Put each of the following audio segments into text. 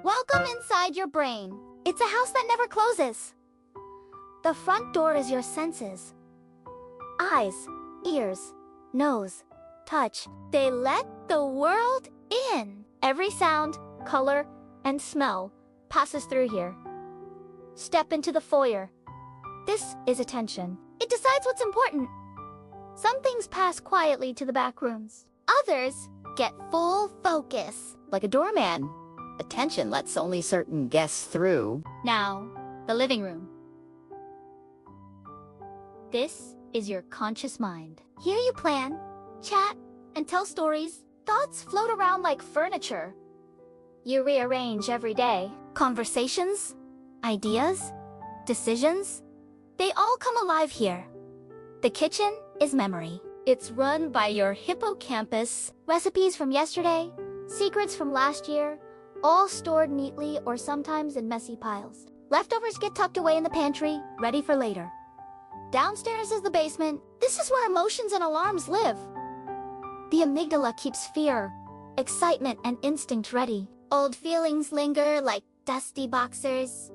Welcome inside your brain. It's a house that never closes. The front door is your senses. Eyes, ears, nose, touch. They let the world in. Every sound, color, and smell passes through here. Step into the foyer. This is attention. It decides what's important. Some things pass quietly to the back rooms. Others get full focus. Like a doorman. Attention lets only certain guests through. Now, the living room. This is your conscious mind. Here you plan, chat, and tell stories. Thoughts float around like furniture. You rearrange every day. Conversations, ideas, decisions, they all come alive here. The kitchen is memory. It's run by your hippocampus. Recipes from yesterday, secrets from last year, all stored neatly or sometimes in messy piles. Leftovers get tucked away in the pantry, ready for later. Downstairs is the basement. This is where emotions and alarms live. The amygdala keeps fear, excitement, and instinct ready. Old feelings linger like dusty boxers,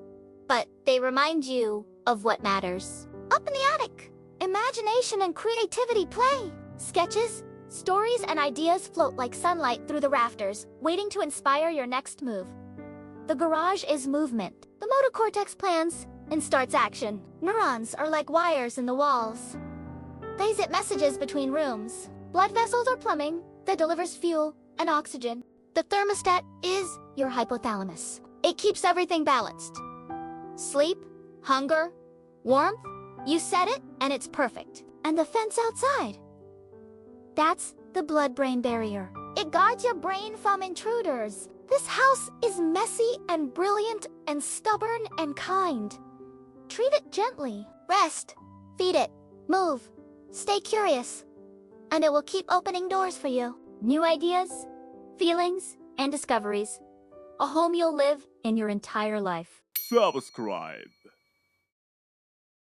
but they remind you of what matters. Up in the attic, imagination and creativity play. Sketches, stories, and ideas float like sunlight through the rafters, waiting to inspire your next move. The garage is movement. The motor cortex plans and starts action. Neurons are like wires in the walls. They zip messages between rooms. Blood vessels are plumbing that delivers fuel and oxygen. The thermostat is your hypothalamus. It keeps everything balanced. Sleep, hunger, warmth, you set it and it's perfect. And the fence outside, that's the blood-brain barrier. It guards your brain from intruders. This house is messy and brilliant and stubborn and kind. Treat it gently. Rest, feed it, move, stay curious, and it will keep opening doors for you. New ideas, feelings, and discoveries. A home you'll live in your entire life. Subscribe.